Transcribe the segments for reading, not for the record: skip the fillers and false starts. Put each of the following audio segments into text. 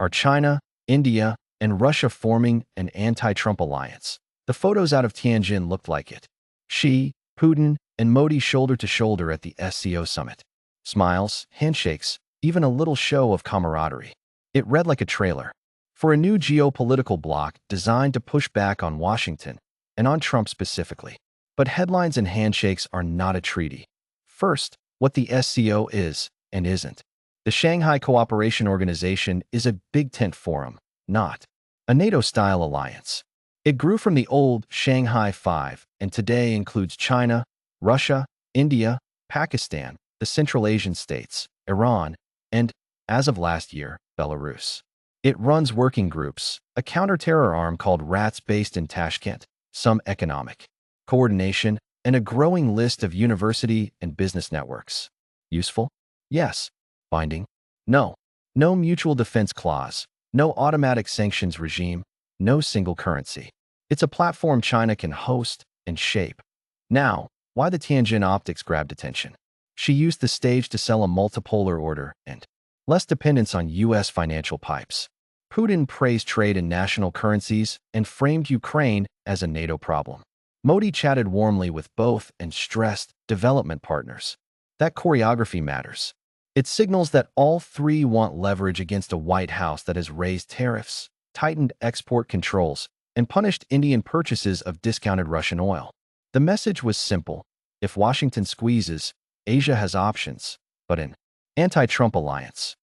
are China, India, and Russia forming an anti-Trump alliance. The photos out of Tianjin looked like it. Xi, Putin, and Modi shoulder to shoulder at the SCO summit. Smiles, handshakes, even a little show of camaraderie. It read like a trailer for a new geopolitical bloc designed to push back on Washington and on Trump specifically. But headlines and handshakes are not a treaty. First, what the SCO is and isn't. The Shanghai Cooperation Organization is a big tent forum, not a NATO-style alliance. It grew from the old Shanghai Five and today includes China, Russia, India, Pakistan, the Central Asian states, Iran, and, as of last year, Belarus. It runs working groups, a counter-terror arm called RATS based in Tashkent, some economic coordination, and a growing list of university and business networks. Useful? Yes. Binding? No. No mutual defense clause, no automatic sanctions regime, no single currency. It's a platform China can host and shape. Now, why the Tianjin optics grabbed attention? She used the stage to sell a multipolar order and less dependence on U.S. financial pipes. Putin praised trade in national currencies and framed Ukraine as a NATO problem. Modi chatted warmly with both and stressed development partners. That choreography matters. It signals that all three want leverage against a White House that has raised tariffs, tightened export controls, and punished Indian purchases of discounted Russian oil. The message was simple. If Washington squeezes, Asia has options, but an anti-Trump alliance.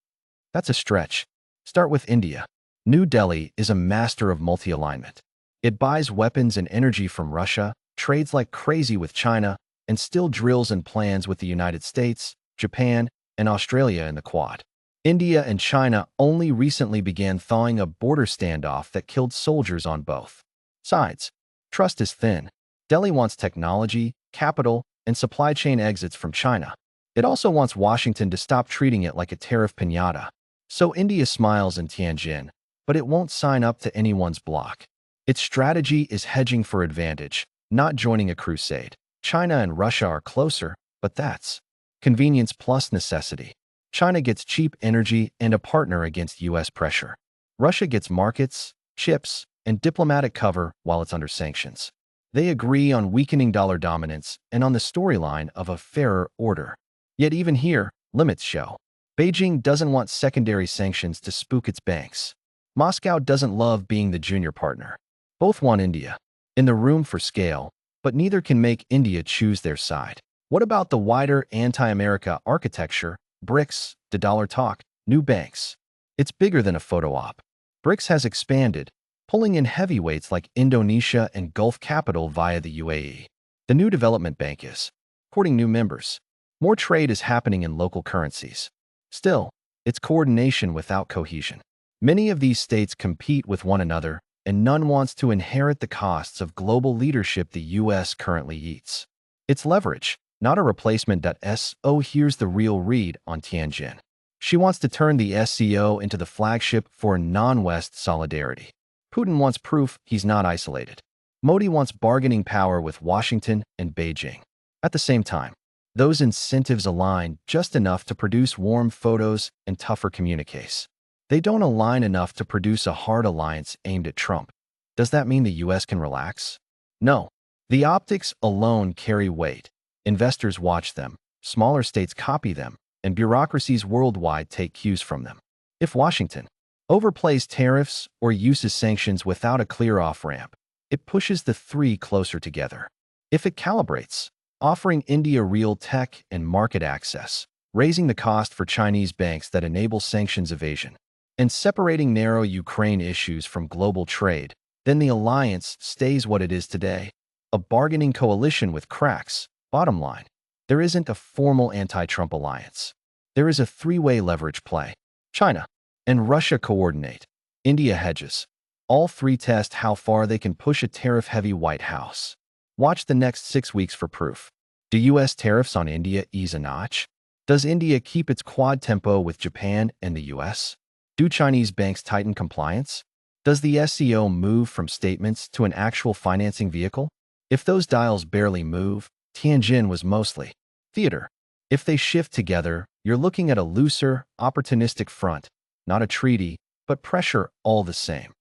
That's a stretch. Start with India. New Delhi is a master of multi-alignment. It buys weapons and energy from Russia, trades like crazy with China, and still drills and plans with the United States, Japan, and Australia in the Quad. India and China only recently began thawing a border standoff that killed soldiers on both sides. Trust is thin. Delhi wants technology, capital, and supply chain exits from China. It also wants Washington to stop treating it like a tariff piñata. So India smiles in Tianjin, but it won't sign up to anyone's bloc. Its strategy is hedging for advantage, not joining a crusade. China and Russia are closer, but that's convenience plus necessity. China gets cheap energy and a partner against U.S. pressure. Russia gets markets, chips, and diplomatic cover while it's under sanctions. They agree on weakening dollar dominance and on the storyline of a fairer order. Yet even here, limits show. Beijing doesn't want secondary sanctions to spook its banks. Moscow doesn't love being the junior partner. Both want India in the room for scale, but neither can make India choose their side. What about the wider anti-America architecture, BRICS, de-dollar talk, new banks? It's bigger than a photo op. BRICS has expanded, pulling in heavyweights like Indonesia and Gulf capital via the UAE. The new development bank is courting new members. More trade is happening in local currencies. Still, it's coordination without cohesion. Many of these states compete with one another, and none wants to inherit the costs of global leadership the U.S. currently eats. It's leverage, not a replacement. So here's the real read on Tianjin. She wants to turn the SCO into the flagship for non-West solidarity. Putin wants proof he's not isolated. Modi wants bargaining power with Washington and Beijing. At the same time, those incentives align just enough to produce warm photos and tougher communiques. They don't align enough to produce a hard alliance aimed at Trump. Does that mean the U.S. can relax? No. The optics alone carry weight. Investors watch them, smaller states copy them, and bureaucracies worldwide take cues from them. If Washington overplays tariffs or uses sanctions without a clear off-ramp, it pushes the three closer together. If it calibrates, offering India real tech and market access, raising the cost for Chinese banks that enable sanctions evasion, and separating narrow Ukraine issues from global trade, then the alliance stays what it is today, a bargaining coalition with cracks. Bottom line, there isn't a formal anti-Trump alliance. There is a three-way leverage play. China and Russia coordinate. India hedges. All three test how far they can push a tariff-heavy White House. Watch the next 6 weeks for proof. Do U.S. tariffs on India ease a notch? Does India keep its quad tempo with Japan and the U.S.? Do Chinese banks tighten compliance? Does the SCO move from statements to an actual financing vehicle? If those dials barely move, Tianjin was mostly theater. If they shift together, you're looking at a looser, opportunistic front, not a treaty, but pressure all the same.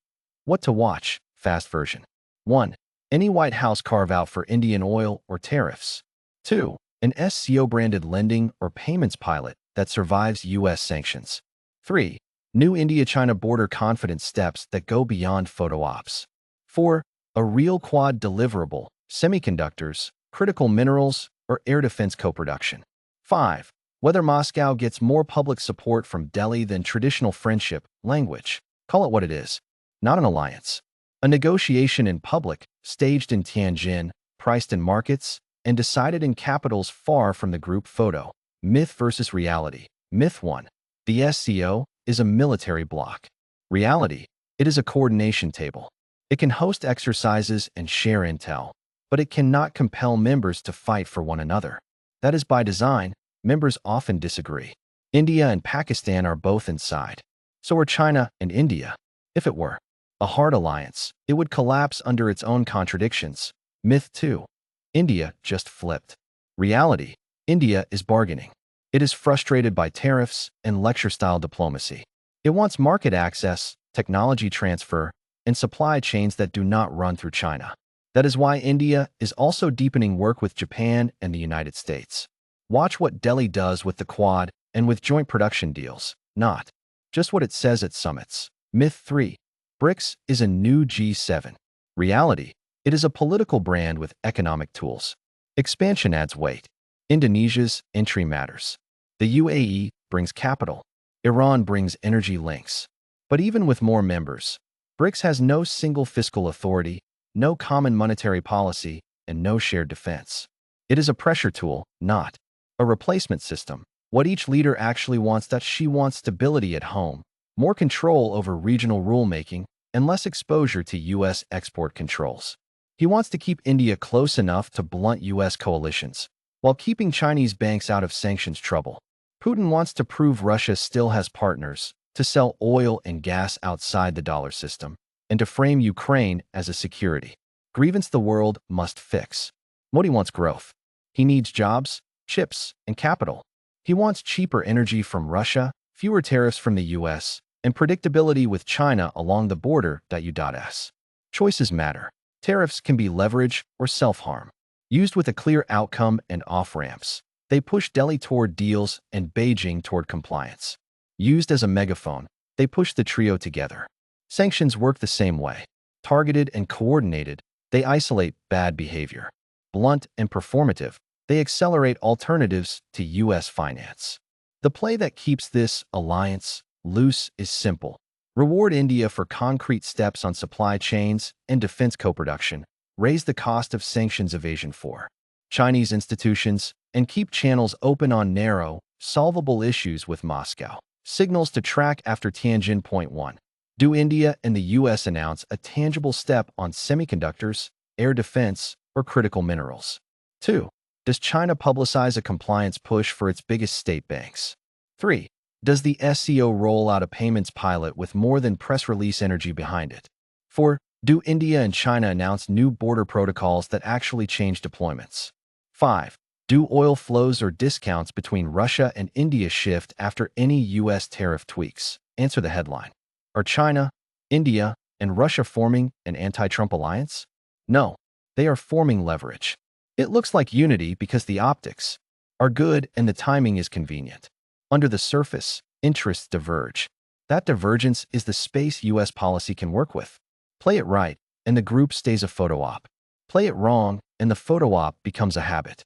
What to watch? Fast version. 1. Any White House carve-out for Indian oil or tariffs. 2. An SCO-branded lending or payments pilot that survives U.S. sanctions. 3. New India-China border confidence steps that go beyond photo ops. 4. A real Quad deliverable, semiconductors, critical minerals, or air defense co-production. 5. Whether Moscow gets more public support from Delhi than traditional friendship, language. Call it what it is. Not an alliance. A negotiation in public, staged in Tianjin, priced in markets, and decided in capitals far from the group photo. Myth versus reality. Myth 1. The SCO is a military bloc. Reality. It is a coordination table. It can host exercises and share intel, but it cannot compel members to fight for one another. That is by design. Members often disagree. India and Pakistan are both inside. So are China and India. If it were a hard alliance, it would collapse under its own contradictions. Myth 2. India just flipped. Reality. India is bargaining. It is frustrated by tariffs and lecture-style diplomacy. It wants market access, technology transfer, and supply chains that do not run through China. That is why India is also deepening work with Japan and the United States. Watch what Delhi does with the Quad and with joint production deals, not just what it says at summits. Myth 3. BRICS is a new G7. Reality. It is a political brand with economic tools. Expansion adds weight. Indonesia's entry matters. The UAE brings capital. Iran brings energy links. But even with more members, BRICS has no single fiscal authority, no common monetary policy, and no shared defense. It is a pressure tool, not a replacement system. What each leader actually wants that she wants stability at home, more control over regional rulemaking, and less exposure to U.S. export controls. He wants to keep India close enough to blunt U.S. coalitions, while keeping Chinese banks out of sanctions trouble. Putin wants to prove Russia still has partners, to sell oil and gas outside the dollar system, and to frame Ukraine as a security grievance the world must fix. Modi wants growth. He needs jobs, chips, and capital. He wants cheaper energy from Russia, fewer tariffs from the U.S., and predictability with China along the border. U.S. Choices matter. Tariffs can be leverage or self-harm. Used with a clear outcome and off-ramps, they push Delhi toward deals and Beijing toward compliance. Used as a megaphone, they push the trio together. Sanctions work the same way. Targeted and coordinated, they isolate bad behavior. Blunt and performative, they accelerate alternatives to U.S. finance. The play that keeps this alliance loose is simple. Reward India for concrete steps on supply chains and defense co-production. Raise the cost of sanctions evasion for Chinese institutions and keep channels open on narrow, solvable issues with Moscow. Signals to track after Tianjin. Point 1. Do India and the U.S. announce a tangible step on semiconductors, air defense, or critical minerals? 2. Does China publicize a compliance push for its biggest state banks? 3. Does the SCO roll out a payments pilot with more than press release energy behind it? 4. Do India and China announce new border protocols that actually change deployments? 5. Do oil flows or discounts between Russia and India shift after any U.S. tariff tweaks? Answer the headline. Are China, India, and Russia forming an anti-Trump alliance? No, they are forming leverage. It looks like unity because the optics are good and the timing is convenient. Under the surface, interests diverge. That divergence is the space U.S. policy can work with. Play it right, and the group stays a photo op. Play it wrong, and the photo op becomes a habit.